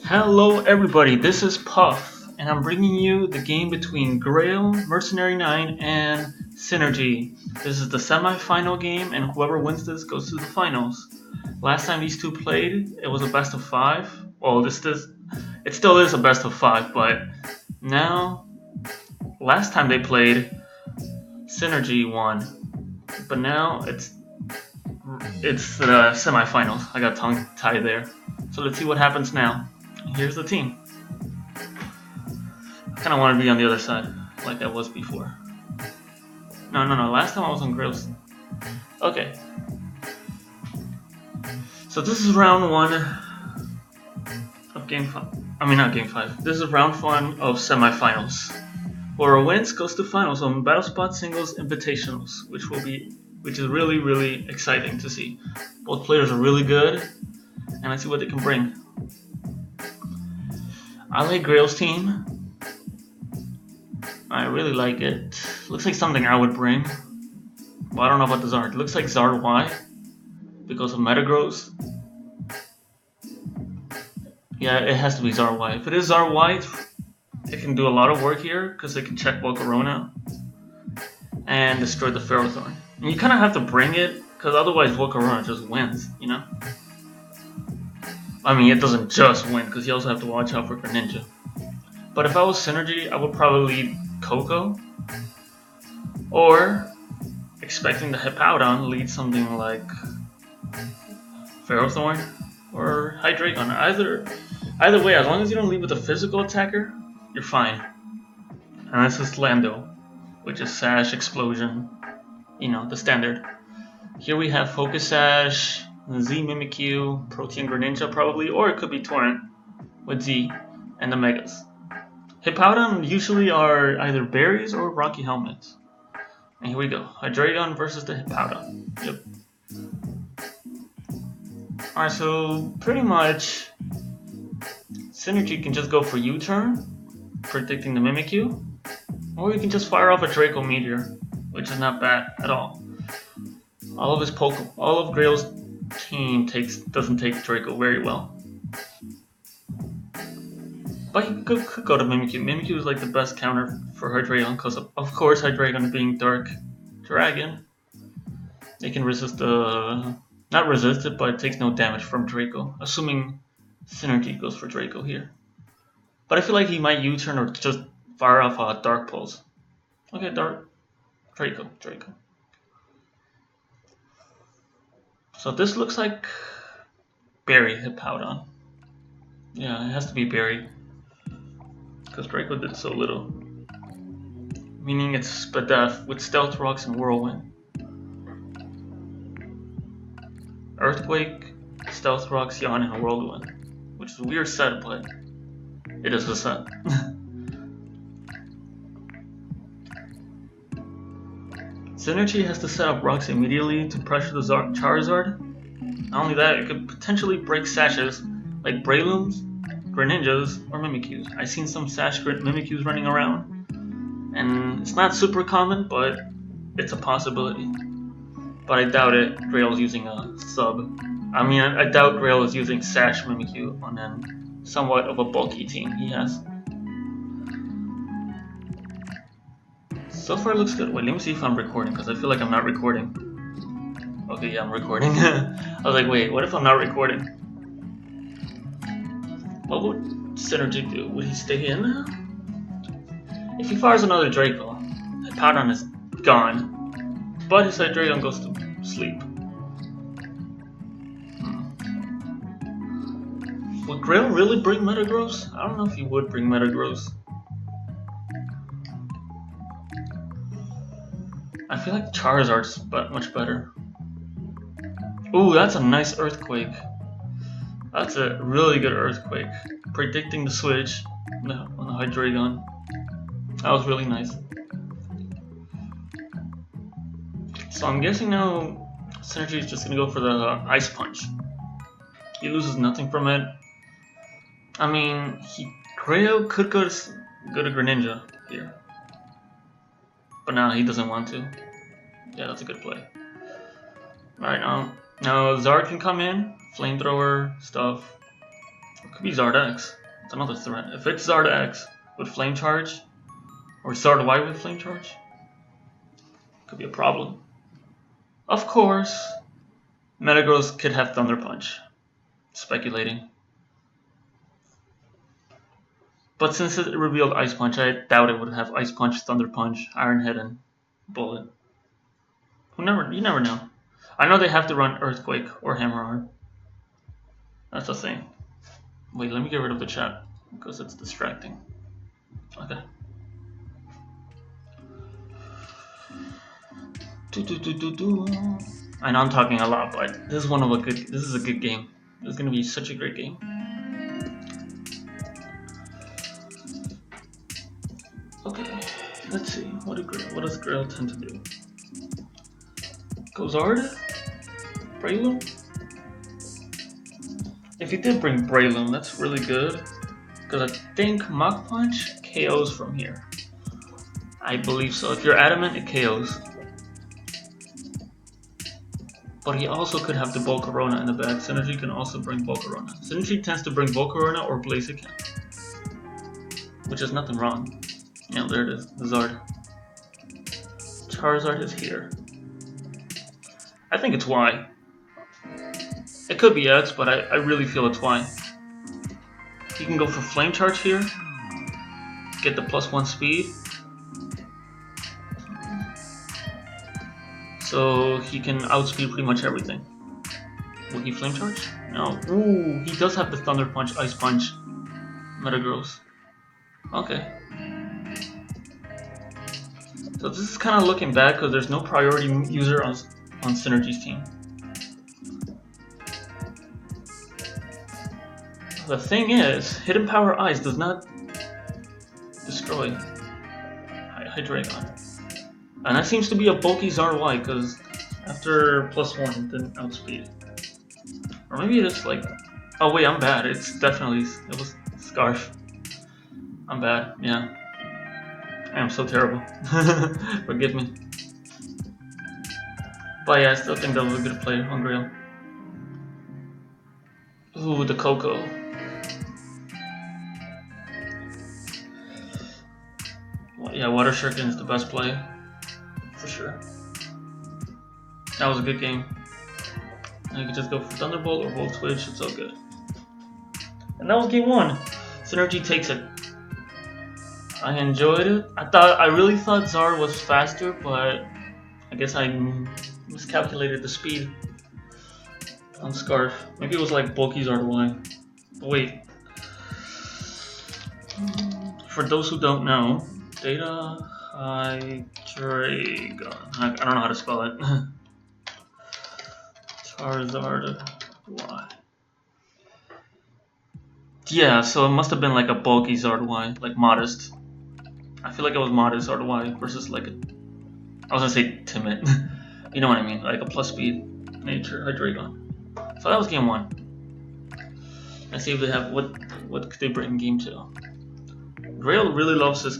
Hello everybody, this is Puff, and I'm bringing you the game between Greilmercenary9 and Psynergy. This is the semi-final game, and whoever wins this goes to the finals. Last time these two played, it was a best of 5. Well, it still is a best of 5, but now, last time they played, Psynergy won. But now it's the semi-finals. I got tongue tied there. So let's see what happens now. Here's the team. I kind of want to be on the other side, like I was before. No. Last time I was on Grills. Okay. So this is round 1 of Game 5. I mean, not Game 5. This is round 1 of semifinals. Whoever wins goes to finals on Battle Spot Singles Invitationals, which is really, really exciting to see. Both players are really good, and let's see what they can bring. I like Grail's team. I really like it. Looks like something I would bring. Well, I don't know about the Zard. It looks like Zard Y because of Metagross. Yeah, it has to be Zard Y. If it is Zard Y, it can do a lot of work here because it can check Volcarona and destroy the Ferrothorn. And you kind of have to bring it because otherwise Volcarona just wins, you know? I mean, it doesn't just win, because you also have to watch out for Greninja. But if I was Psynergy, I would probably lead Coco. Or, expecting the Hippowdon, lead something like Ferrothorn or Hydreigon. Either way, as long as you don't lead with a physical attacker, you're fine. And this is Lando, which is Sash, Explosion, you know, the standard. Here we have Focus Sash, Z Mimikyu, Protean Greninja probably, or it could be Torrent with Z and the Megas. Hippowdon usually are either berries or Rocky Helmets. And here we go, Hydreigon versus the Hippowdon. Yep. Alright, so pretty much Psynergy can just go for U-turn, predicting the Mimikyu, or you can just fire off a Draco Meteor, which is not bad at all. All of Grail's team doesn't take Draco very well. But he could go to Mimikyu. Mimikyu is like the best counter for Hydreigon because of course Hydreigon being Dark Dragon. It can resist not resist it, but it takes no damage from Draco. Assuming Psynergy goes for Draco here. But I feel like he might U-turn or just fire off a Dark Pulse. Okay, Draco. So this looks like Berry Hippowdon. Yeah, it has to be Berry. Because Draco did so little. Meaning it's Spadef with Stealth Rocks and Whirlwind. Earthquake, Stealth Rocks, Yawn, and Whirlwind. Which is a weird set, but it is a set. Psynergy has to set up rocks immediately to pressure the Charizard. Not only that, it could potentially break Sashes like Breilooms, Greninjas, or Mimikyus. I've seen some Sash Mimikyus running around, and it's not super common, but it's a possibility. But I doubt it. Grail's using a sub. I mean, I doubt Grail is using Sash Mimikyu on then somewhat of a bulky team he has. So far it looks good. Wait, let me see if I'm recording, because I feel like I'm not recording. Okay, yeah, I'm recording. I was like, wait, what if I'm not recording? What would Psynergy do? Would he stay in? If he fires another Draco, Hippowdon is gone. But his Hydreigon goes to sleep. Would Grail really bring Metagross? I don't know if he would bring Metagross. I feel like Charizard's much better. Ooh, that's a nice Earthquake. That's a really good Earthquake. Predicting the switch on the Hydreigon. That was really nice. So I'm guessing now Psynergy is just gonna go for the Ice Punch. He loses nothing from it. I mean, Grail could go to Greninja here. But now he doesn't want to. Yeah, that's a good play. Alright, now Zard can come in, Flamethrower stuff. It could be Zardex. It's another threat. If it's Zard X with Flame Charge, or Zard Y with Flame Charge, could be a problem. Of course, Metagross could have Thunder Punch. Speculating. But since it revealed Ice Punch, I doubt it would have Ice Punch, Thunder Punch, Iron Head, and Bullet. You never know. I know they have to run Earthquake or Hammer Arm. That's the thing. Wait, let me get rid of the chat because it's distracting. Okay. I know I'm talking a lot, but this is this is a good game. This is gonna be such a great game. Okay, let's see. What does Grail tend to do? Go Zard? Breloom? If he did bring Breloom, that's really good. Because I think Mach Punch KOs from here. I believe so. If you're adamant, it KOs. But he also could have the Volcarona in the back. Synergy can also bring Volcarona. Synergy tends to bring Volcarona or Blaziken. Which is nothing wrong. Yeah, there it is. The Zard. Charizard is here. I think it's Y. It could be X, but I really feel it's Y. He can go for Flame Charge here. Get the +1 speed. So he can outspeed pretty much everything. Will he Flame Charge? No. Ooh, he does have the Thunder Punch, Ice Punch, Metagross. Okay. So this is kind of looking bad because there's no priority user on Synergy's team. The thing is, Hidden Power Ice does not destroy Hydreigon. And that seems to be a bulky Zard Y because after +1 it didn't outspeed. Or maybe it's like, oh wait, I'm bad. It was Scarf. I'm bad, yeah. I am so terrible. Forgive me. But yeah, I still think that was a good play on Grail. Ooh, the Coco. Well, yeah, Water Shuriken is the best play. For sure. That was a good game. And you could just go for Thunderbolt or Volt Switch, it's all good. And that was game 1. Synergy takes it. I enjoyed it. I really thought Zard was faster, but I guess I miscalculated the speed on Scarf. Maybe it was like bulky Zard Y. But wait. For those who don't know, Data Hydreigon. I don't know how to spell it. Charizard Y. Yeah, so it must have been like a bulky Zard Y, like modest. I feel like it was modest Zard Y versus like I was gonna say timid. You know what I mean, like a plus speed nature Hydreigon. So that was game 1. Let's see if they have what could they bring in game 2. Grail really loves his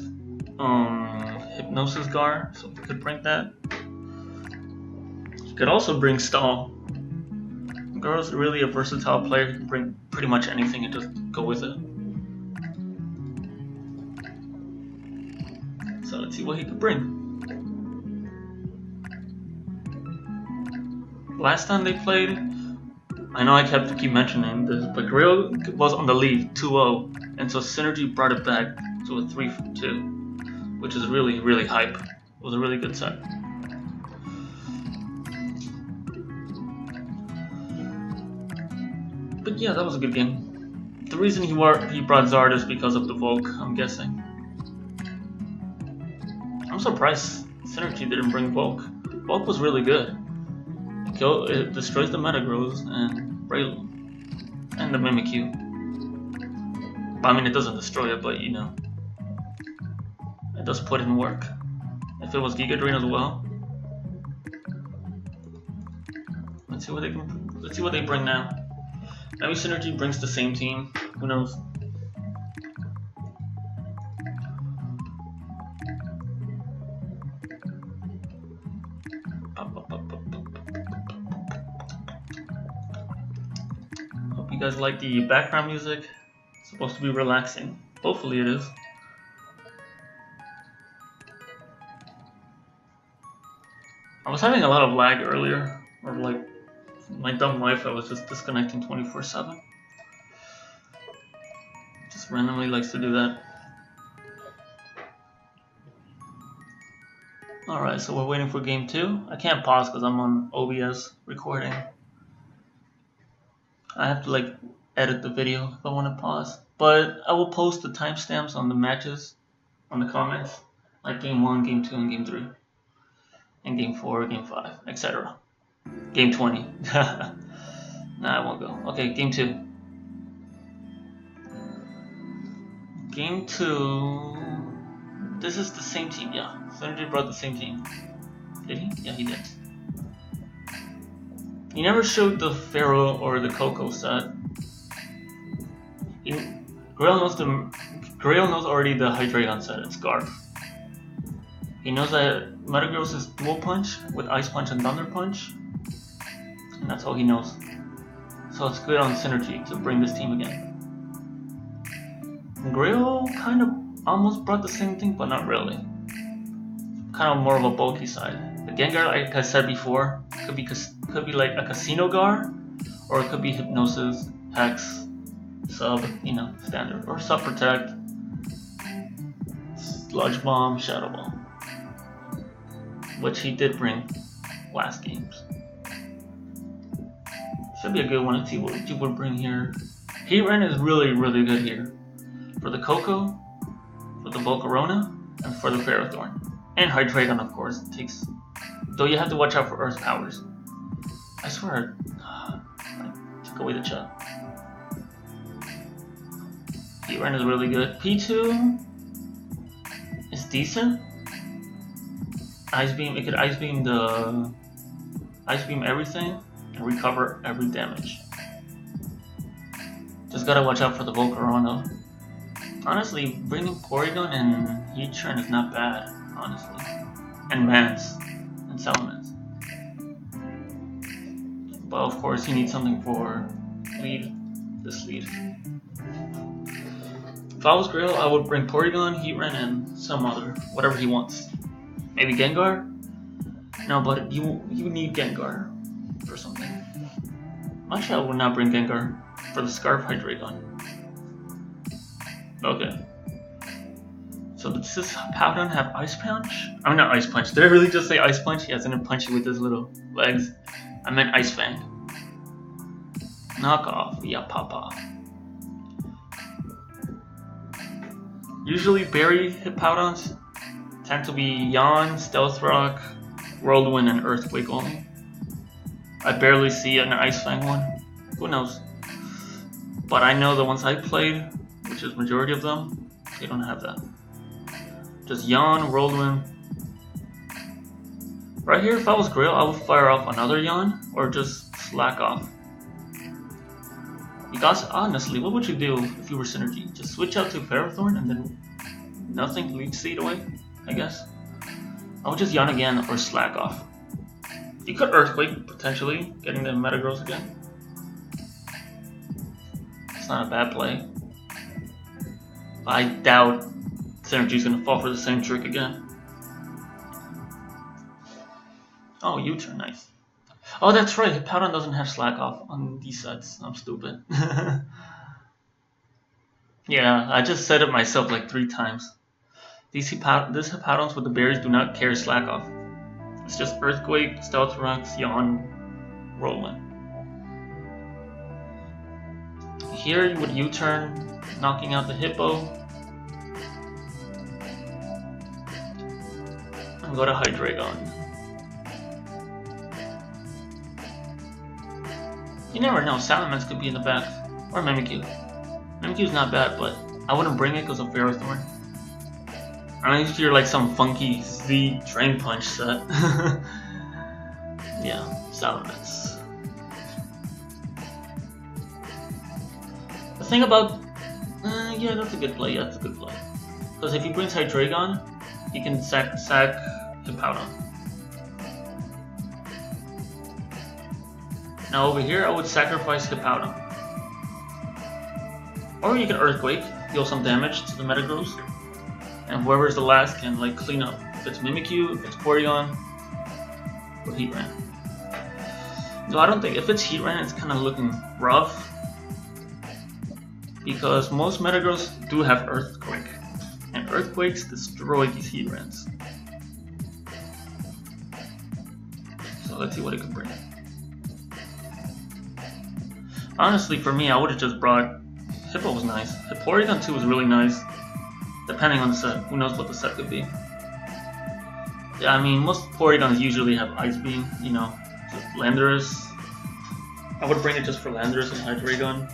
Hypnosis Gar, so we could bring that. He could also bring Stall. Gar's really a versatile player. He can bring pretty much anything and just go with it. So let's see what he could bring. Last time they played, I know I keep mentioning this, but Grail was on the lead 2-0, and so Synergy brought it back to a 3-2, which is really, really hype. It was a really good set. But yeah, that was a good game. The reason he brought Zard is because of the Volk, I'm guessing. I'm surprised Synergy didn't bring Volk. Volk was really good. It destroys the Metagross and Breloom. And the Mimikyu. I mean, it doesn't destroy it, but you know. It does put in work. If it was Giga Drain as well. Let's see what they bring now. Maybe Synergy brings the same team. Who knows? Hope you guys like the background music. It's supposed to be relaxing. Hopefully it is. I was having a lot of lag earlier, or like my dumb Wi-Fi was just disconnecting 24/7. Just randomly likes to do that. Alright, so we're waiting for game 2. I can't pause because I'm on OBS recording. I have to like edit the video if I want to pause. But I will post the timestamps on the matches on the comments. Like game 1, game 2, and game 3. And game 4, game 5, etc. Game 20. Nah, I won't go. Okay, game 2. Game 2... This is the same team, yeah. Psynergy brought the same team. Did he? Yeah, he did. He never showed the Pharaoh or the Coco set. Grail knows already the Hydreigon set. It's Garf. He knows that Metagross is Dual Punch with Ice Punch and Thunder Punch, and that's all he knows. So it's good on Psynergy to bring this team again. Grail kind of almost brought the same thing, but not really. Kind of more of a bulky side. The Gengar, like I said before, could be like a Casino Gar, or it could be Hypnosis, Hex, Sub, standard, or Sub Protect, Sludge Bomb, Shadow Ball, which he did bring last games. Should be a good one to see what he would bring here. Heatran is really, really good here. For the Coco, for the Volcarona, and for the Ferrothorn. And Hydreigon, of course, takes... Though you have to watch out for Earth powers. I swear, I took away the chat. Heatran is really good. P2 is decent. Ice Beam, it could Ice Beam everything and recover every damage. Just gotta watch out for the Volcarona. Honestly, bringing Porygon and Heatran is not bad, honestly. And Mance. And Salamence. But of course, he needs something for this lead. If I was Grail, I would bring Porygon, Heatran, and some other, whatever he wants. Maybe Gengar? No, but you need Gengar for something. Actually, I would not bring Gengar for the Scarf Hydreigon. Okay. So does this Powdon have Ice Punch? I mean, not Ice Punch. Did I really just say Ice Punch? He has to punch you with his little legs. I meant Ice Fang. Knock off. Yeah, Papa. Usually berry Hippowdons tend to be Yawn, Stealth Rock, Whirlwind, and Earthquake only. I barely see an Ice Fang one. Who knows? But I know the ones I played, which is majority of them, they don't have that. Just Yawn, Whirlwind. Right here, if I was Grail, I would fire off another Yawn, or just slack off. You guys, honestly, what would you do if you were Psynergy? Just switch out to Ferrothorn and then nothing, Leech Seed away, I guess? I would just Yawn again or slack off. You could Earthquake, potentially, getting the Metagross again. It's not a bad play. But I doubt Psynergy's gonna fall for the same trick again. Oh, U-turn, nice. Oh, that's right, Hippowdon doesn't have slack off on these sets. I'm stupid. Yeah, I just said it myself like 3 times. These Hippowdons with the berries do not carry slack off. It's just Earthquake, Stealth Rocks, Yawn, Whirlwind. Here you would U-turn, knocking out the Hippo. And go to Hydreigon. You never know, Salamence could be in the back. Or Mimikyu. Mimikyu's not bad, but I wouldn't bring it because of Ferrothorn. Unless you're like some funky Z Drain Punch set. Yeah, Salamence. The thing about... yeah, that's a good play. Yeah, that's a good play. Because if he brings Hydreigon, he can sack Hippowdon. Now over here, I would sacrifice Hippowdon. Or you can Earthquake, deal some damage to the Metagross, and whoever's the last can like clean up. If it's Mimikyu, if it's Porygon, or Heatran. No, I don't think, if it's Heatran, it's kind of looking rough, because most Metagross do have Earthquake, and Earthquakes destroy these Heatrans. So let's see what it can bring. Honestly, for me, I would have just brought Hippo. Was nice. Porygon 2 was really nice, depending on the set. Who knows what the set could be. Yeah, I mean, most Porygons usually have Ice Beam, you know, just Landorus. I would bring it just for Landorus and Hydreigon.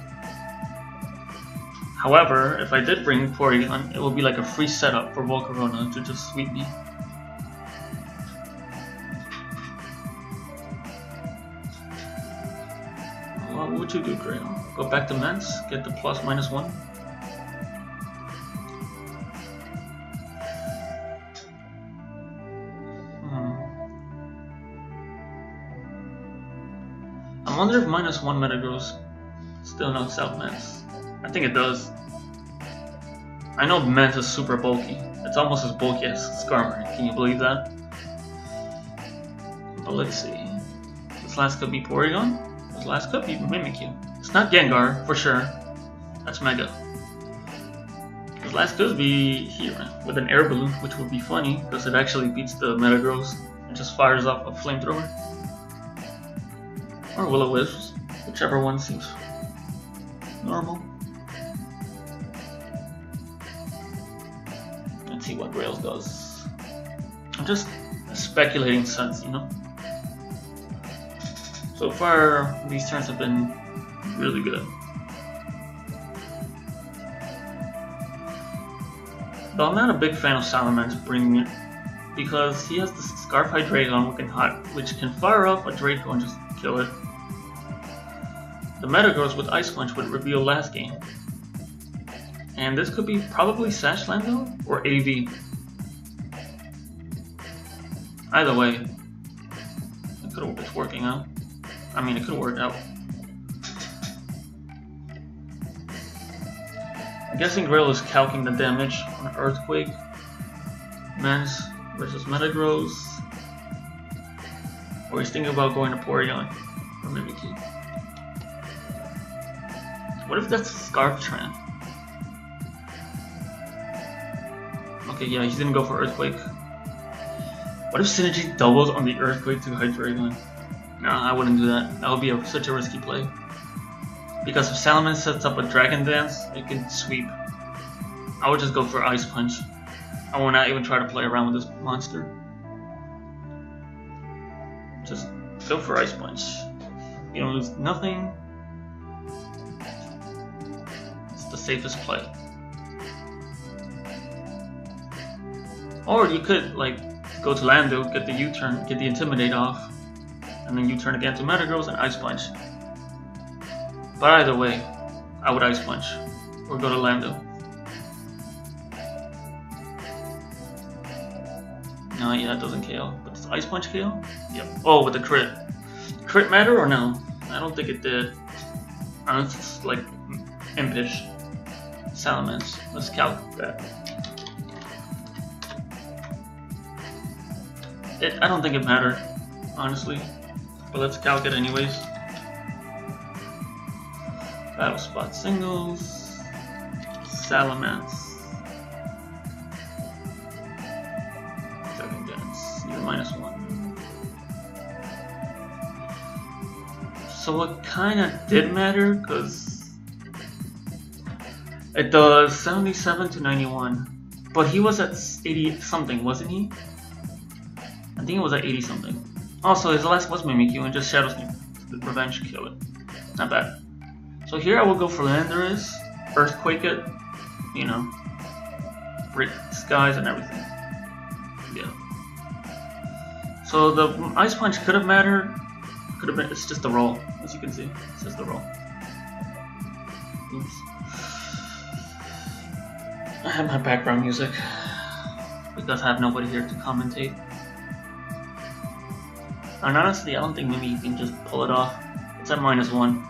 However, if I did bring Porygon, it would be like a free setup for Volcarona to just sweep me. What would you do, Grail? Go back to Mence, get the +/-1? I wonder if -1 Metagross still knocks out Mence. I think it does. I know Mence is super bulky. It's almost as bulky as Skarmory. Can you believe that? But let's see. This last could be Porygon. This last could be Mimikyu. It's not Gengar, for sure. That's Mega. This last could be Heatran with an air balloon, which would be funny because it actually beats the Metagross and just fires off a flamethrower. Or Will-O-Wisps, whichever one seems normal. Let's see what Grails does. I'm just speculating sets, you know? So far, these turns have been really good. Though I'm not a big fan of Salamence bringing it, because he has the Scarf Hydreigon which can fire off a Draco and just kill it. The Metagross with Ice Punch would reveal last game. And this could be probably Sash Lando or AV. Either way, it's working out. I mean, it could work out. I'm guessing Grail is calcing the damage on Earthquake, Mence versus Metagross, or he's thinking about going to Porygon or Mimikyu. What if that's Scarf-Tran? Okay, yeah, he's gonna go for Earthquake. What if Synergy doubles on the Earthquake to Hydreigon? No, I wouldn't do that. That would be such a risky play. Because if Salamence sets up a Dragon Dance, it can sweep. I would just go for Ice Punch. I will not even try to play around with this monster. Just go for Ice Punch. You don't lose nothing. It's the safest play. Or you could like go to Lando, get the U-turn, get the Intimidate off, and then U-turn again to Metagross and Ice Punch. But either way, I would Ice Punch or go to Lando. No, yeah, it doesn't KO. But does Ice Punch KO? Yep. Oh, with the crit. Crit matter or no? I don't think it did. Unless it's like Impish. Salamence. Let's calc that. I don't think it mattered, honestly. But let's calc it anyways. Battle Spot Singles. Salamence. Second dance. You're -1. So it kinda did matter, because it does 77 to 91. But he was at 80 something, wasn't he? I think it was at 80 something. Also, his last was Mimikyu and just Shadow Sneak. Revenge, kill it. Not bad. So here I will go for Landorus, Earthquake it, you know, break skies and everything. Yeah. So the Ice Punch could have mattered. Could have been. It's just the roll, as you can see. It's just the roll. Oops. I have my background music because I have nobody here to commentate. And honestly, I don't think maybe you can just pull it off. It's at -1.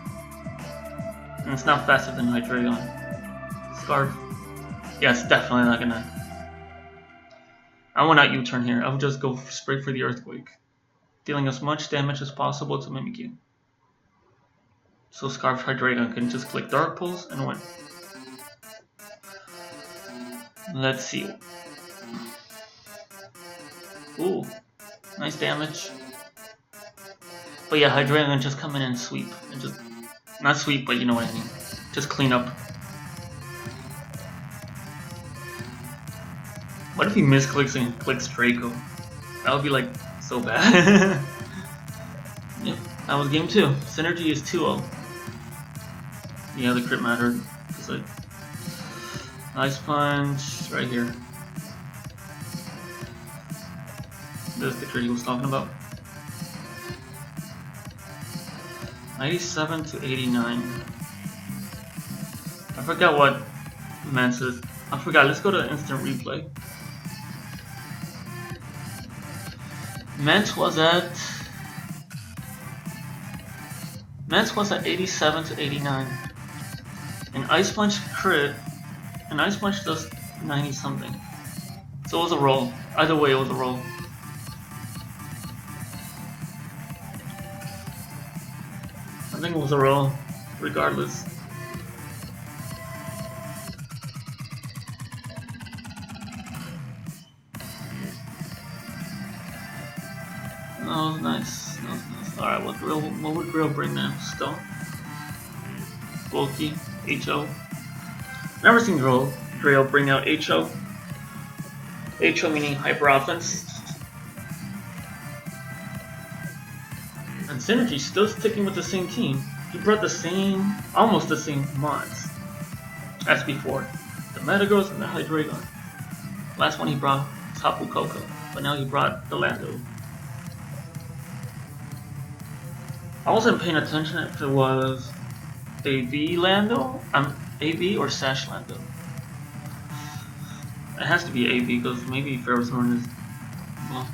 And it's not faster than Hydreigon. Scarf. Yeah, it's definitely not gonna. I will not U-turn here. I will just go straight for the Earthquake, dealing as much damage as possible to Mimikyu. So Scarf Hydreigon can just click Dark Pulse and win. Let's see. Ooh, nice damage. But yeah, Hydreigon just come in and sweep. And just, not sweep, but you know what I mean. Just clean up. What if he misclicks and clicks Draco? That would be like so bad. Yep, that was game 2. Synergy is 2-0. Yeah, the crit mattered. It's like Ice Punch right here. This is the crit he was talking about. 97 to 89. I forgot what Mance is. I forgot. Let's go to instant replay. Mance was at 87 to 89. An Ice Punch crit. An Ice Punch does 90 something. So it was a roll. Either way, it was a roll. I think it was a roll, regardless. That was nice. That was nice. Alright, what would Greil bring now? Stone? Bulky? HO? Never seen Greil bring out HO. HO meaning Hyper Offense. And Synergy still sticking with the same team. He brought the same, almost the same mods as before. The Metagross and the Hydreigon. Last one he brought Tapu Koko, but now he brought the Lando. I wasn't paying attention if it was AB Lando, AB or Sash Lando. It has to be AB because maybe Ferrothorn is, well,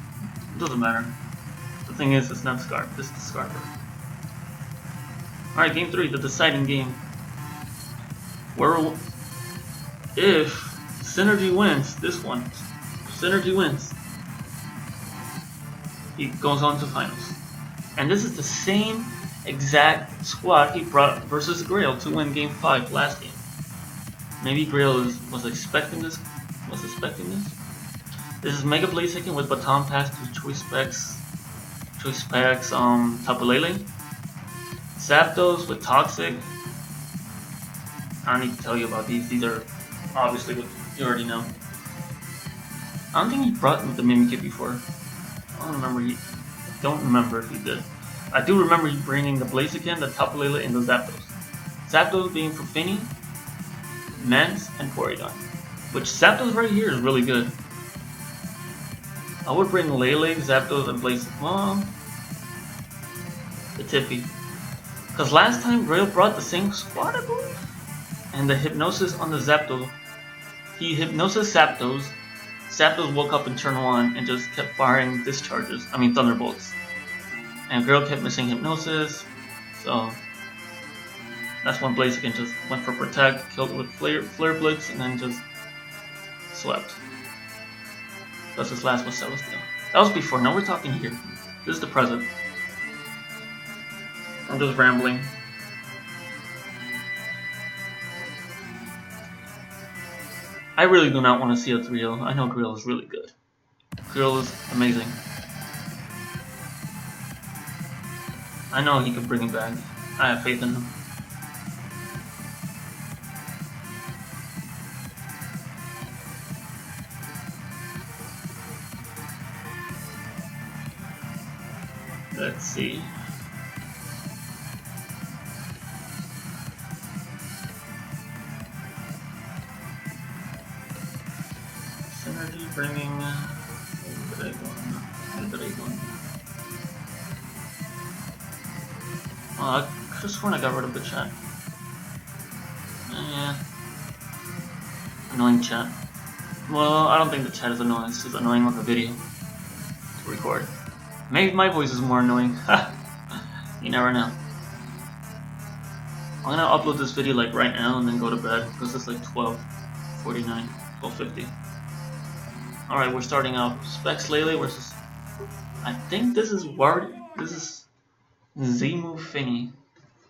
it doesn't matter. The thing is, it's not Scarf, this is the Scarfer. Alright, game 3, the deciding game. Where, if Synergy wins, this one, Synergy wins, he goes on to finals. And this is the same exact squad he brought versus Greil to win game 5 last game. Maybe Greil was expecting this. This is Mega Blaziken with Baton Pass to Choice Specs, Tapu Lele. Zapdos with Toxic. I don't need to tell you about these. These are obviously what you already know. I don't think he brought the Mimikyu before. I don't remember if he did. I do remember he bringing the Blaziken, the Tapu Lele, and the Zapdos. Zapdos being for Finny, Mance, and Porygon. Which Zapdos right here is really good. I would bring Lele, Zapdos, and Blaziken. Well, the Tiffy. Because last time Greil brought the same squad, I believe. And the Hypnosis on the Zapdos. He Hypnosis Zapdos. Zapdos woke up in turn 1 and just kept firing discharges. I mean Thunderbolts. And Greil kept missing Hypnosis. So that's when Blaziken just went for Protect, killed it with Flare Blitz, and then just swept. That's his last was Celestial. That was before, now we're talking here. This is the present. I'm just rambling. I really do not want to see a 3-0. I know Greil is really good. Greil is amazing. I know he can bring it back. I have faith in him. Let's see. Synergy bringing Dragon. I could have sworn I got rid of the chat. Yeah. Annoying chat. Well, I don't think the chat is annoying, it's just annoying with the video to record. Maybe my voice is more annoying. You never know. I'm gonna upload this video like right now and then go to bed because it's like 12:49, 12:50. Alright, we're starting out. Specs Lele versus, I think this is Z move Finny.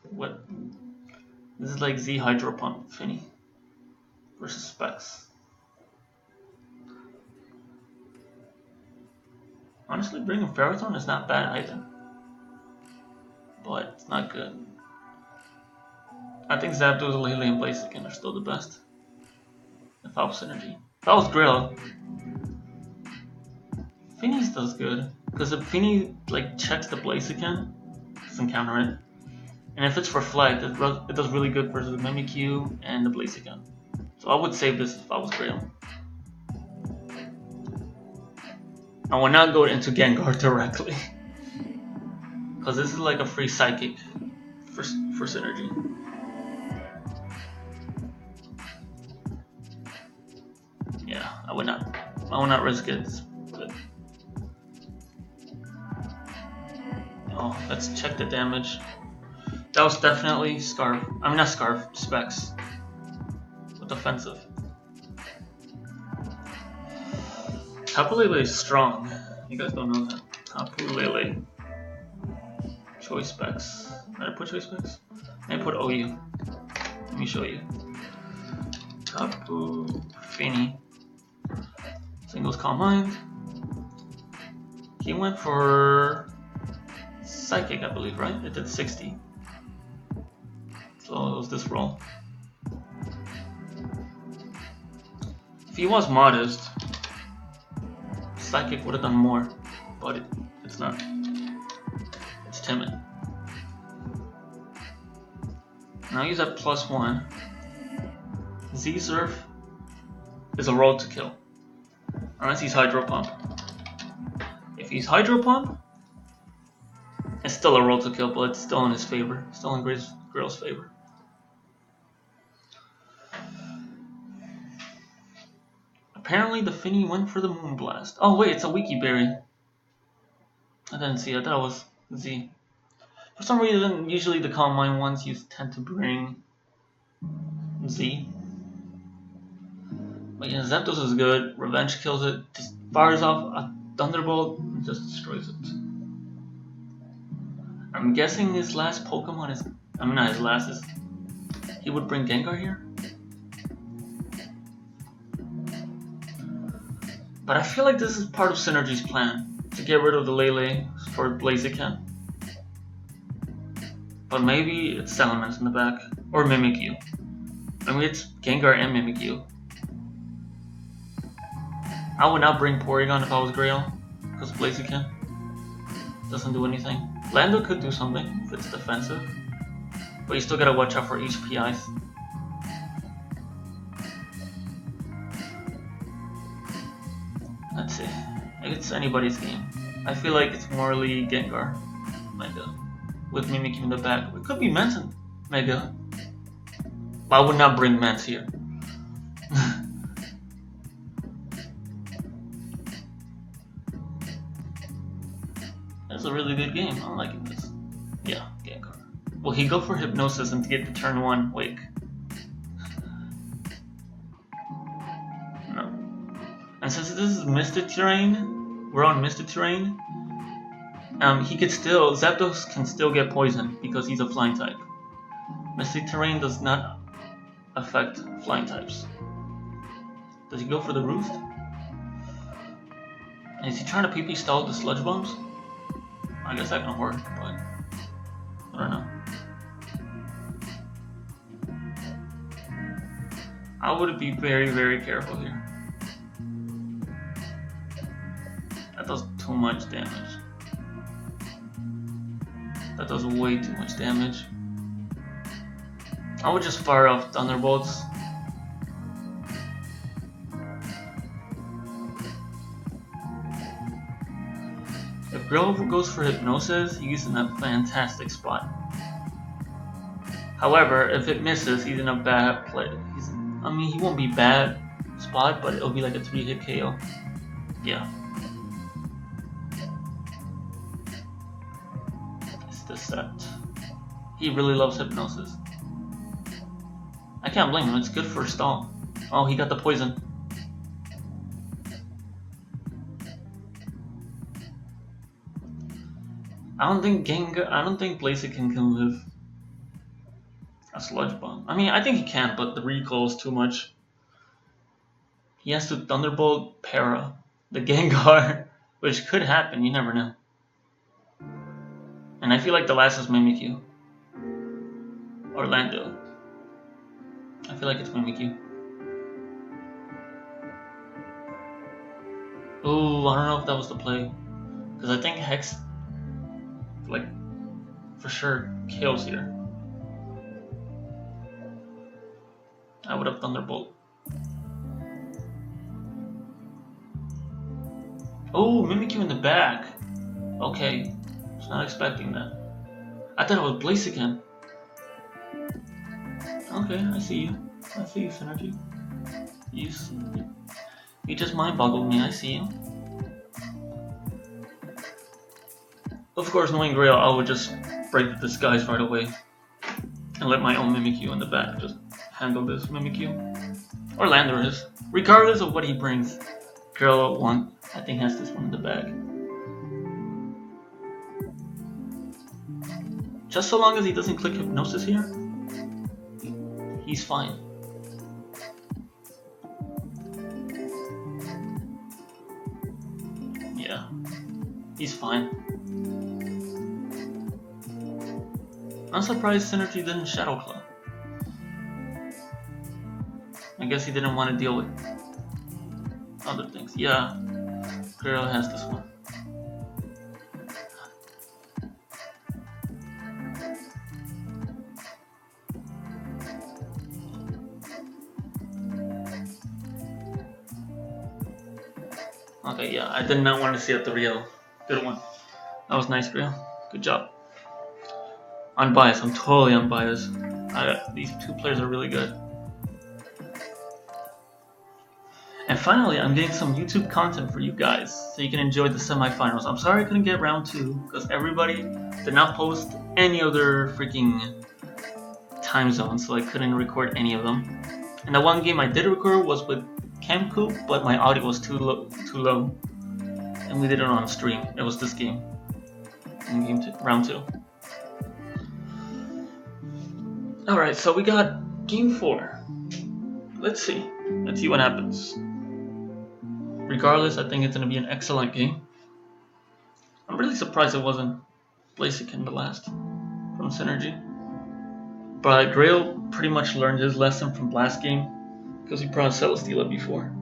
What? This is like Z Hydro Pump Finny versus Specs. Honestly, bringing Ferrothorn is not bad either, but it's not good. I think Zapdos, Lele, and Blaziken are still the best. If I was Synergy. If I was Grill, Finny's does good. Because if Finny like checks the Blaziken, doesn't counter it. And if it's for flight, it does really good versus Mimikyu and the Blaziken. So I would save this if I was Grail. I will not go into Gengar directly. Because this is like a free Psychic for Synergy. Yeah, I would not risk it. It's good. Oh, let's check the damage. That was definitely Scarf. I mean, not Scarf, Specs. With offensive. Tapu Lele is strong. You guys don't know that. Tapu Lele. Choice Specs. Did I put Choice Specs? I put OU. Let me show you. Tapu Finny. Singles Calm Mind. He went for Psychic, I believe, right? It did 60. So it was this roll. If he was modest, Psychic would have done more, but it's not. It's timid. Now he's at +1. Z-Surf is a roll to kill. Unless he's Hydro Pump. If he's Hydro Pump, it's still a roll to kill, but it's still in his favor. Still in Grill's favor. Apparently the Finny went for the Moonblast. Oh wait, it's a Wiki Berry. I didn't see it, that was Z. For some reason, usually the Calm Mind ones tend to bring Z. But yeah, Zapdos is good. Revenge kills it. Just fires off a Thunderbolt and just destroys it. I'm guessing his last Pokemon is... I mean, not his last. Is he would bring Gengar here? But I feel like this is part of Synergy's plan. To get rid of the Lele for Blaziken. But maybe it's Salamence in the back. Or Mimikyu. I mean, it's Gengar and Mimikyu. I would not bring Porygon if I was Grail, because Blaziken doesn't do anything. Lando could do something if it's defensive, but you still gotta watch out for HPIs. Let's see. It's anybody's game. I feel like it's morally Gengar Mega with Mimikyu in the back. It could be Mance Mega, but I would not bring Mance here. It's a really good game. I'm liking this. Yeah, Gengar. Will he go for Hypnosis and to get the turn 1 Wake? No. And since this is Misted Terrain, we're on Misted Terrain, he could still, Zapdos can still get poisoned because he's a flying type. Misted Terrain does not affect flying types. Does he go for the Roost? And is he trying to PP stall the Sludge Bombs? I guess that can work, but I don't know. I would be very, very careful here. That does too much damage. That does way too much damage. I would just fire off Thunderbolts. If Grill goes for Hypnosis, he's in a fantastic spot. However, if it misses, he's in a bad play. I mean, he won't be bad spot, but it'll be like a 3-hit KO. Yeah. It's the set. He really loves Hypnosis. I can't blame him, it's good for a stall. Oh, he got the poison. I don't think Blaziken can live a Sludge Bomb. I mean, I think he can, but the recoil is too much. He has to Thunderbolt Para, the Gengar, which could happen, you never know. And I feel like the last is Mimikyu. Orlando. I feel like it's Mimikyu. Ooh, I don't know if that was the play. Because I think Hex, like, for sure kills here. I would have Thunderbolt. Oh, Mimikyu in the back. Okay, I was not expecting that. I thought it was Blaziken. Okay, I see you. I see you, Psynergy. You just mind-boggled me, I see you. Of course, knowing Grail, I would just break the disguise right away. And let my own Mimikyu in the back just handle this Mimikyu. Or Landorus. Regardless of what he brings, Grail 1, I think, has this one in the bag. Just so long as he doesn't click Hypnosis here, he's fine. Yeah, he's fine. I'm surprised Psynergy didn't Shadow Claw. I guess he didn't want to deal with other things. Yeah, Girl has this one. Okay, yeah, I did not want to see out the Rio. Good one. That was nice, Rio. Good job. Unbiased, I'm totally unbiased. These two players are really good. And finally, I'm getting some YouTube content for you guys, so you can enjoy the semifinals. I'm sorry I couldn't get round 2, because everybody did not post any other freaking time zones, so I couldn't record any of them. And the one game I did record was with Camcoop, but my audio was too low, and we did it on stream. It was this game, in round 2. Alright, so we got game 4. Let's see what happens. Regardless, I think it's going to be an excellent game. I'm really surprised it wasn't Blaziken the last from Psynergy. But Grail pretty much learned his lesson from last game, because he brought Celesteela before.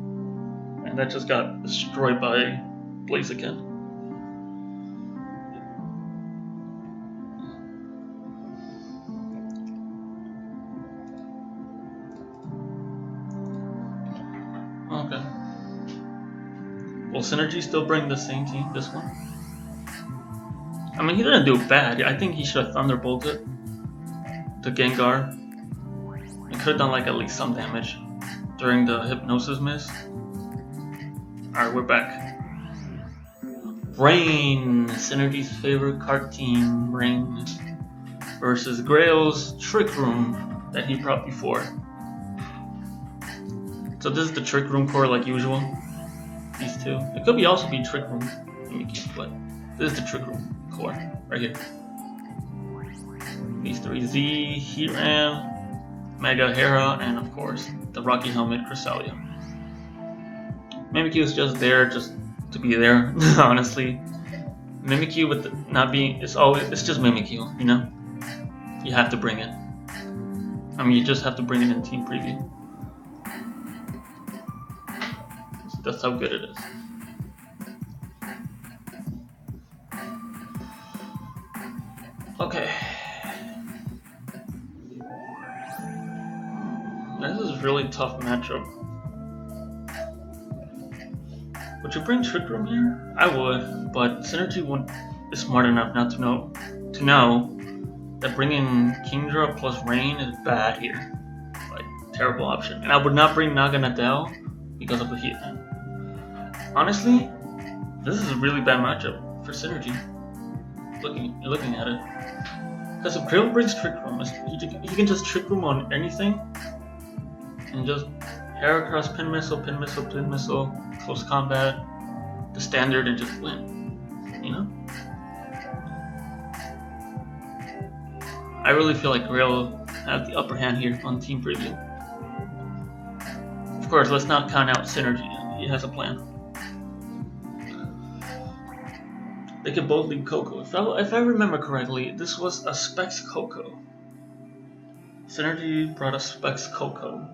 And that just got destroyed by Blaziken. Okay. Will Psynergy still bring the same team, this one? I mean, he didn't do bad. I think he should have Thunderbolted the Gengar. It could have done like at least some damage during the Hypnosis miss. Alright, we're back. Rain, Psynergy's favorite card team, Rain, versus Grail's Trick Room that he brought before. So this is the Trick Room core like usual. These two. It could also be Trick Room, but this is the Trick Room core right here. These three: Z, Heatran, Mega Hera, and of course the Rocky Helmet Cresselia. Mimikyu is just there, just to be there. Honestly, Mimikyu with the not being, it's just Mimikyu. You know, you have to bring it. I mean, you just have to bring it in team preview. That's how good it is. Okay. This is a really tough matchup. Would you bring Trick Room here? I would, but Psynergy is smart enough not to know that bringing Kingdra plus Rain is bad here. Like, terrible option. And I would not bring Naganadel because of the heat. Honestly, this is a really bad matchup for Psynergy. Looking at it, because if Grail brings Trick Room, he can just Trick Room on anything, and just hair across pin missile, pin missile, pin missile, close combat, the standard, and just win. You know? I really feel like Grail has the upper hand here on Team Preview. Of course, let's not count out Psynergy. He has a plan. They could both lead Coco. If I remember correctly, this was a Specs Coco. Psynergy brought a Specs Coco.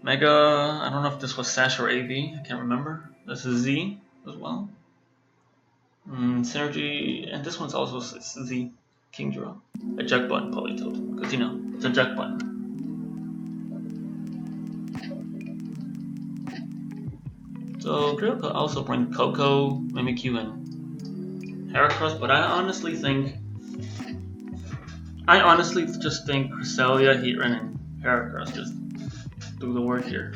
Mega, I don't know if this was Sash or AV, I can't remember. This is Z as well. Synergy, and this one's also Z, King Draw. A Jack button, Polytoad, because you know, it's a Jack button. So Grail could also bring Coco, Mimikyu, and Heracross, but I honestly just think Cresselia, Heatran, and Heracross just do the work here.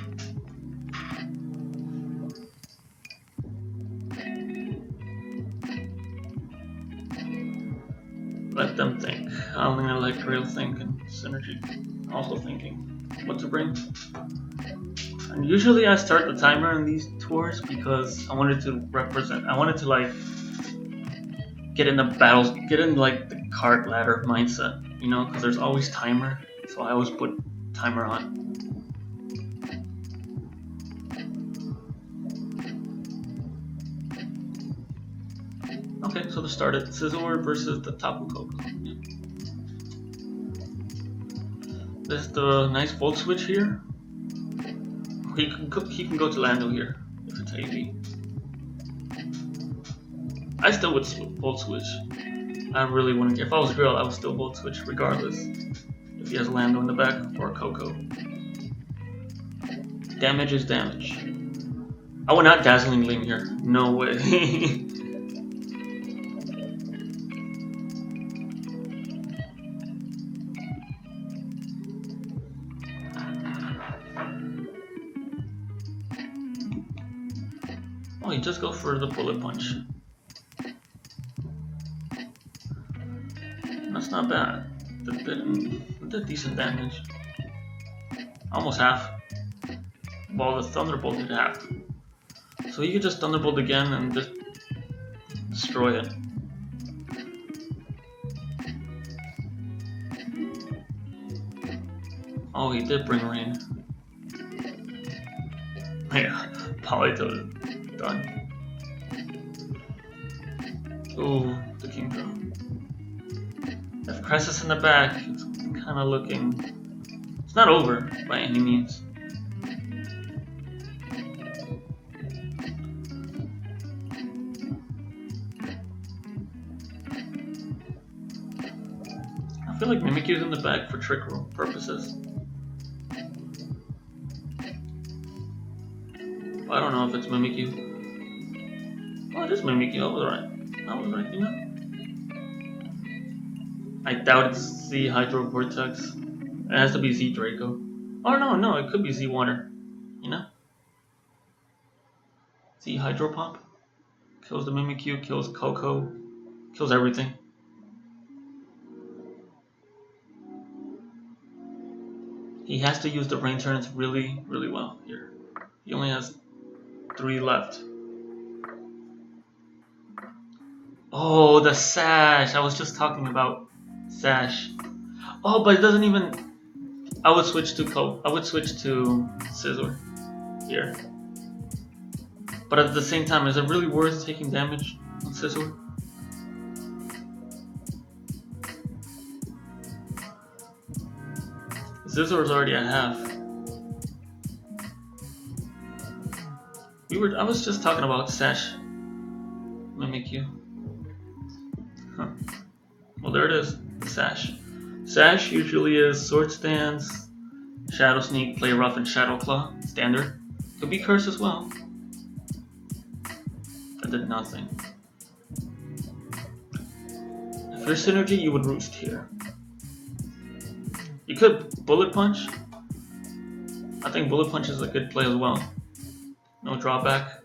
Let them think. I'm gonna let Grail think, and Synergy also thinking what to bring. And usually I start the timer on these tours because I wanted to like get in like the card ladder mindset, you know, because there's always timer, so I always put timer on. Okay, so to start it, Scizor versus the Tapu Koko. Yeah. There's the nice Volt Switch here. He can go to Lando here if it's AV. I still would Volt Switch. I really wouldn't. If I was Grail, I would still Volt Switch regardless. If he has Lando in the back or Coco. Damage is damage. I would not Dazzling Gleam here. No way. Oh, you just go for the Bullet Punch. That's not bad. That did decent damage. Almost half. Well, the Thunderbolt did half. So you could just Thunderbolt again and just destroy it. Oh, he did bring rain. Yeah, Polytoad is done. Ooh, the King Draw. If Crisis in the back, it's kind of looking... It's not over by any means. I feel like Mimikyu's in the back for trick roll purposes. I don't know if it's Mimikyu. Oh, it is Mimikyu. I was right, you know? I doubt it's Z Hydro Vortex. It has to be Z Draco. Oh, no, it could be Z Water. You know? Z Hydro Pump. Kills the Mimikyu, kills Coco, kills everything. He has to use the rain turns really, really well here. He only has 3 left. Oh, the Sash! I was just talking about Sash. Oh, but it doesn't even... I would switch to Scizor here. But at the same time, is it really worth taking damage on Scizor? Scizor is already at half. I was just talking about Sash Mimikyu. Huh. Well, there it is, Sash. Sash usually is Sword Stance, Shadow Sneak, Play Rough, and Shadow Claw. Standard. Could be Curse as well. That did nothing. If you're Synergy, you would Roost here. You could Bullet Punch. I think Bullet Punch is a good play as well. No drawback.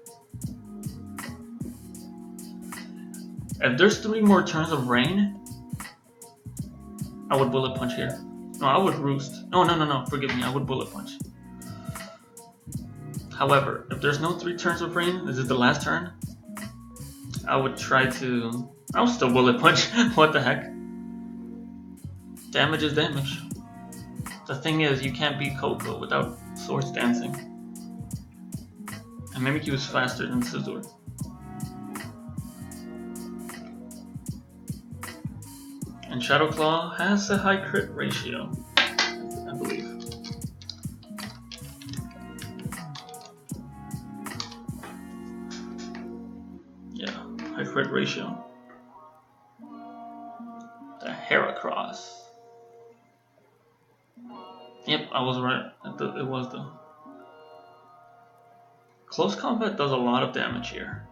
If there's 3 more turns of rain, I would Bullet Punch here. No, I would roost. No, forgive me, I would bullet punch. However, if there's no 3 turns of rain, this is the last turn, I would try to... I would still bullet punch. What the heck? Damage is damage. The thing is, you can't beat Coco without Swords Dancing. And Mimikyu is faster than Scizor. And Shadow Claw has a high crit ratio, I believe. Yeah, high crit ratio. The Heracross. Yep, I was right. It was the... Close combat does a lot of damage here.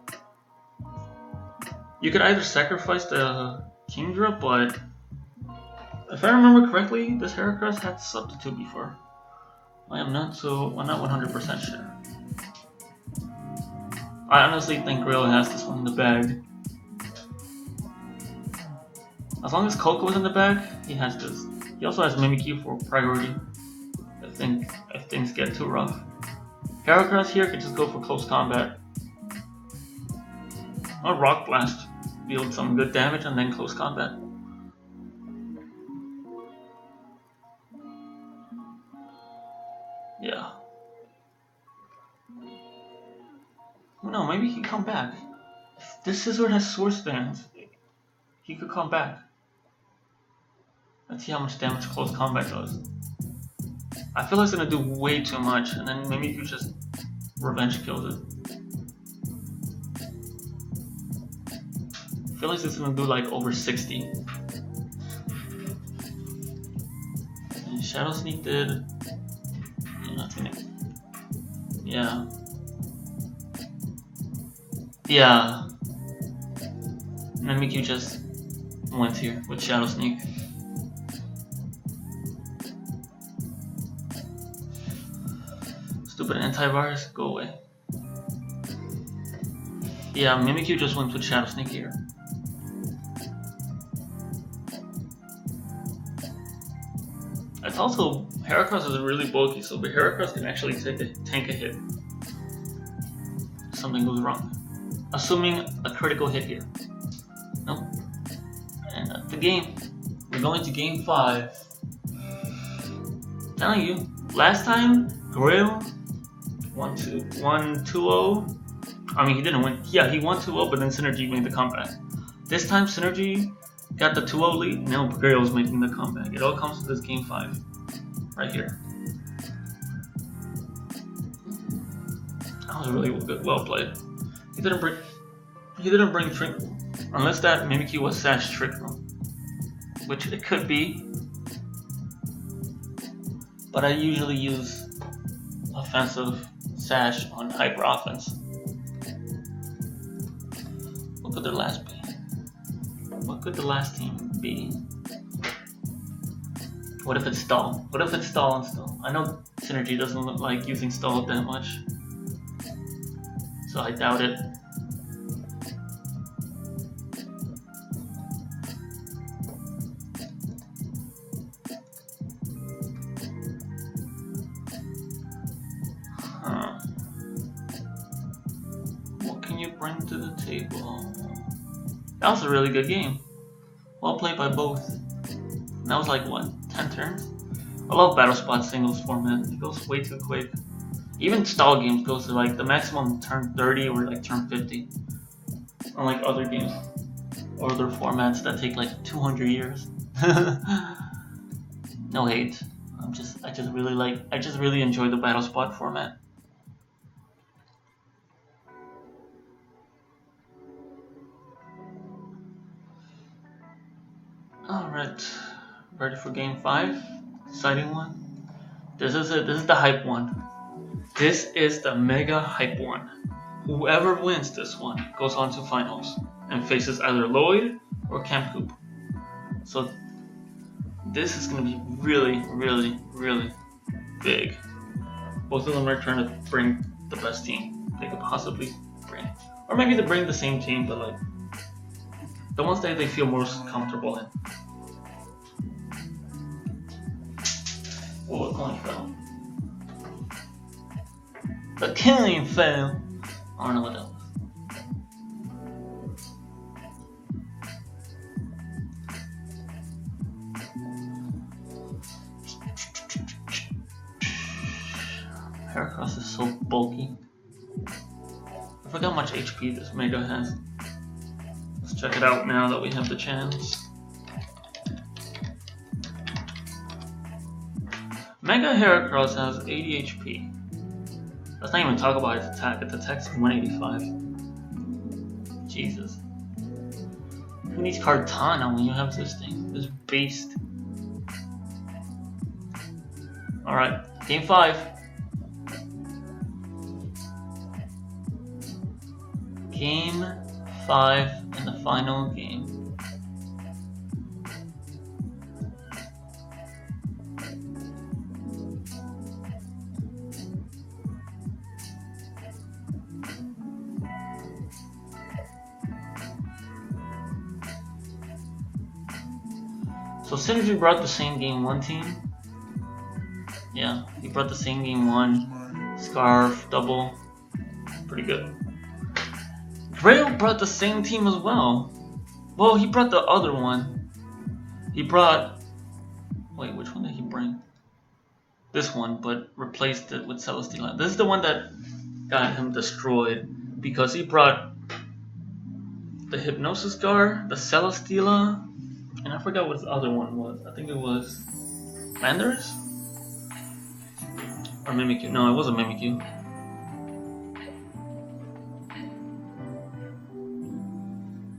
You could either sacrifice the Kingdra, but if I remember correctly, this Heracross had Substitute before. I'm not 100% sure. I honestly think Grail has this one in the bag. As long as Coco is in the bag, he has this. He also has Mimikyu for priority. If things get too rough. Heracross here could just go for close combat. Or Rock Blast. Deal some good damage and then close combat. Yeah. No, maybe he can come back. If this Scizor has Swords Dance, he could come back. Let's see how much damage close combat does. I feel like it's gonna do way too much, and then maybe you just revenge kills it. I feel like it's gonna do like over 60. And Shadow Sneak did. Yeah. Yeah. And then Mimikyu just went here with Shadow Sneak. Stupid antivirus, go away. Yeah, Mimikyu just went with Shadow Sneak here. It's also, Heracross is really bulky, so the Heracross can actually tank a hit. If something goes wrong. Assuming a critical hit here. Nope. And that's the game. We're going to game 5. Telling you, last time, Grail 1-2-0. I mean, he didn't win. Yeah, he won 2-0, but then Psynergy made the comeback. This time, Psynergy got the 2-0 lead. Now Grail's making the comeback. It all comes to this game 5, right here. That was really good, well played. He didn't bring Trick Room, unless that Mimikyu was Sash Trick Room, which it could be. But I usually use offensive Sash on hyper offense. What could their last be? What could the last team be? What if it's Stall? What if it's Stall and Stall? I know Psynergy doesn't look like using Stall that much, so I doubt it. What can you bring to the table? That was a really good game. Well played by both. That was like, what, 10 turns? I love Battle Spot Singles format. It goes way too quick. Even stall games goes to like the maximum turn 30 or like turn 50. Unlike other games or other formats that take like 200 years. No hate. I just really enjoy the Battle Spot format. Alright, ready for game 5? Exciting one. This is it. This is the hype one. This is the mega hype one. Whoever wins this one goes on to finals and faces either Lloyd or Camp. So this is gonna be really, really, really big. Both of them are trying to bring the best team they could possibly bring. Or maybe they bring the same team, but like the ones that they feel most comfortable in. Oh, a coin fell. The coin fell. I don't know what that was. Heracross is so bulky. I forgot how much HP this Mega has. Let's check it out now that we have the chance. Mega Heracross has 80 HP. Let's not even talk about its attack. Its attack's 185. Jesus. Who needs Kartana when you have this thing? This beast. Alright, game 5. Game 5 in the final game. So Synergy brought the same game 1 team. Yeah, he brought the same game 1. Scarf, double. Pretty good. Grail brought the same team as well. Well, he brought the other one. He brought... Wait, which one did he bring? This one, but replaced it with Celesteela. This is the one that got him destroyed. Because he brought the Hypnosis Scar, the Celesteela, and I forgot what his other one was. I think it was Landorus? Or Mimikyu. No, it wasn't Mimikyu.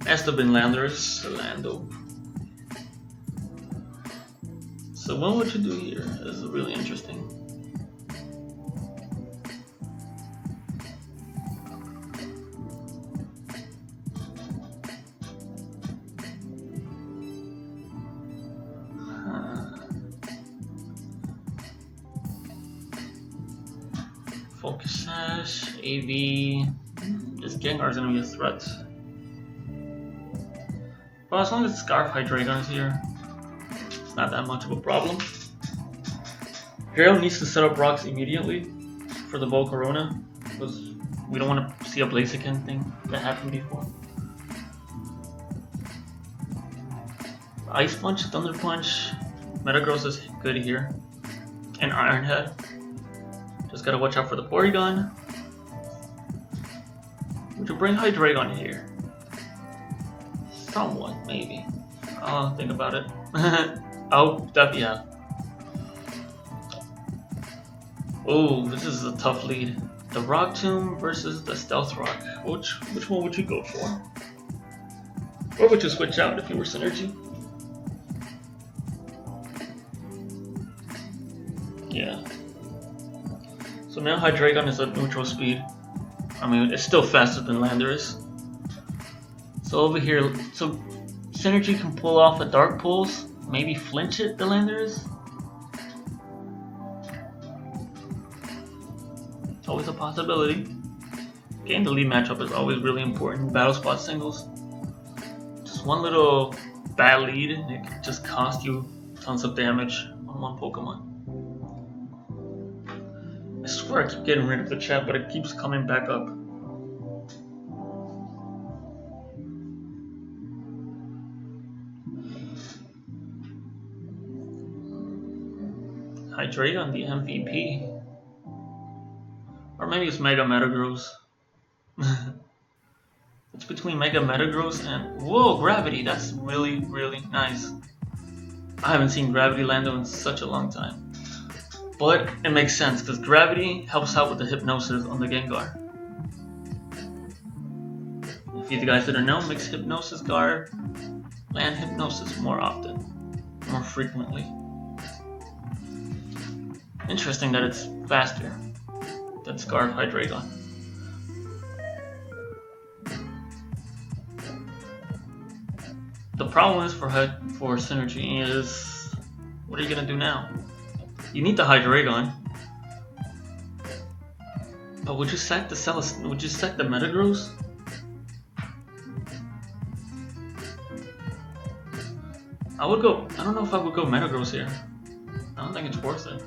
Has to have been Landorus or Lando. So what would you do here? This is really interesting. Focus Sash, AV. This Gengar is gonna be a threat. Well, as long as Scarf Hydreigon is here, it's not that much of a problem. Hero needs to set up rocks immediately for the Volcarona, because we don't want to see a Blaziken thing that happened before. Ice Punch, Thunder Punch, Metagross is good here, and Iron Head. Just gotta watch out for the Porygon. Would you bring Hydreigon here? Somewhat, maybe. I'll think about it. Oh, yeah. Oh, this is a tough lead. The Rock Tomb versus the Stealth Rock. Which one would you go for? Or would you switch out if you were Synergy? Yeah. So now Hydreigon is at neutral speed. I mean, it's still faster than Landorus. So over here, so Synergy can pull off a Dark Pulse, maybe flinch it to Landorus. It's always a possibility. Getting the lead matchup is always really important. Battle Spot Singles. Just one little bad lead and it can just cost you tons of damage on one Pokemon. I swear I keep getting rid of the chat, but it keeps coming back up. Hydreigon, the MVP. Or maybe it's Mega Metagross. It's between Mega Metagross and... Whoa, Gravity! That's really, really nice. I haven't seen Gravity Lando in such a long time. But it makes sense, because Gravity helps out with the Hypnosis on the Gengar. If you guys didn't know, makes Hypnosis Guard land Hypnosis more often. More frequently. Interesting that it's faster than Scarf Hydreigon. The problem is for Synergy is, what are you gonna do now? You need the Hydreigon, but would you sack the Would you sack the Metagross? I would go. I don't know if I would go Metagross here. I don't think it's worth it.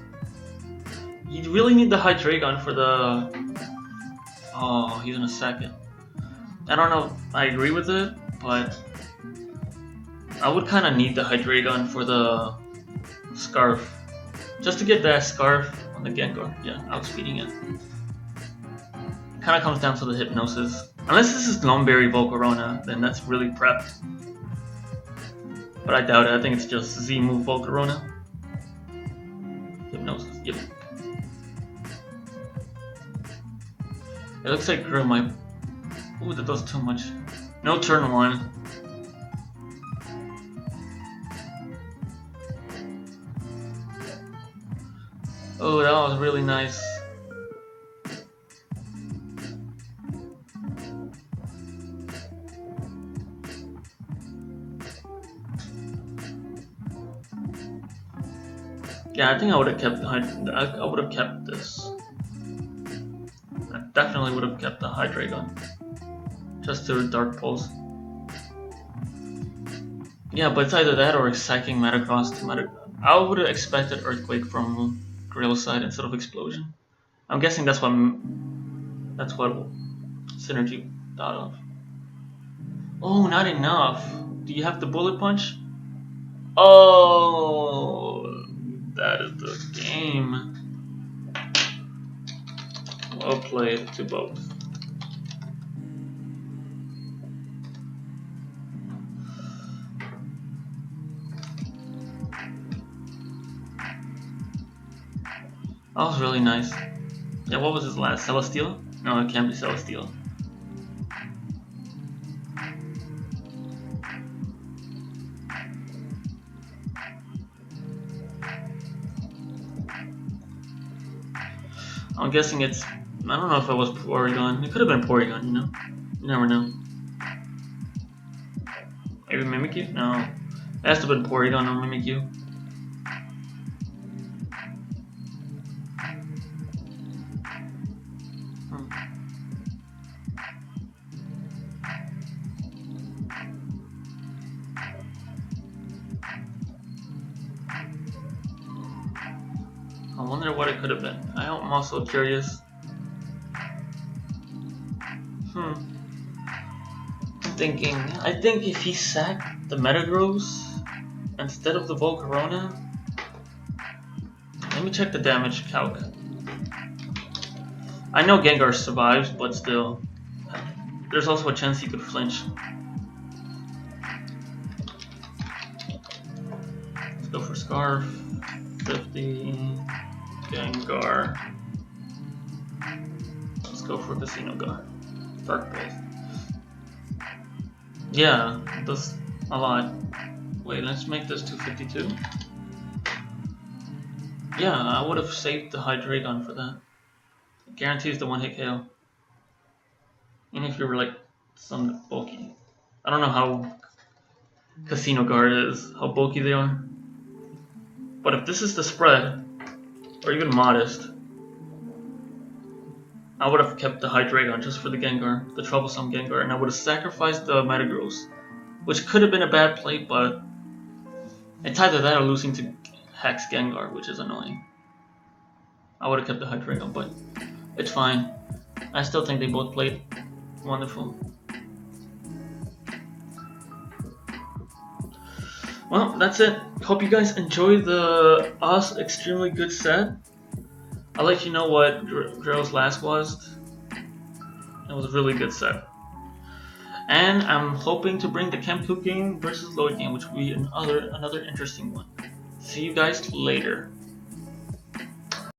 You really need the High Dragon for the... Oh, he's in a second. I don't know if I agree with it, but I would kind of need the High Dragon for the Scarf. Just to get that Scarf on the Gengar. Yeah, outspeeding it. Kind of comes down to the Hypnosis. Unless this is Lomberry Volcarona, then that's really prepped. But I doubt it. I think it's just Z move Volcarona. Hypnosis. Yep. It looks like Grill might... Ooh, that does too much. No turn 1. Oh, that was really nice. Yeah, I think I would have kept I would have kept this. I definitely would have kept the High Dragon. Just to Dark Pulse. Yeah, but it's either that or Psychic Metagross to Metagross. I would have expected Earthquake from Grill's side instead of Explosion. I'm guessing that's what Synergy thought of. Oh, not enough. Do you have the Bullet Punch? Oh, that is the game. Well played to both. That was really nice. Yeah, what was his last? Celesteal? No, it can't be Celesteal. I'm guessing it's... I don't know if it was Porygon. It could have been Porygon, you know? You never know. Maybe Mimikyu? No. It has to have been Porygon or Mimikyu. I wonder what it could have been. I'm also curious. I think if he sacked the Metagross instead of the Volcarona... Let me check the damage calc. I know Gengar survives, but still. There's also a chance he could flinch. Let's go for Scarf. 50. Gengar. Let's go for Casino Guard. Dark Pulse. Yeah, it does a lot. Wait, let's make this 252. Yeah, I would have saved the High Dragon for that. It guarantees the one-hit KO. Even if you were like some bulky. I don't know how Casino Guard is, how bulky they are. But if this is the spread, or even modest, I would have kept the High Dragon just for the Gengar, the troublesome Gengar, and I would have sacrificed the Metagross, which could have been a bad play, but it's either that or losing to Hex Gengar, which is annoying. I would have kept the High Dragon, but it's fine. I still think they both played wonderful. Well, that's it. Hope you guys enjoyed the extremely good set. I'll let you know what Grill's last was. It was a really good set. And I'm hoping to bring the Kempu game versus Lloyd game, which will be another interesting one. See you guys later.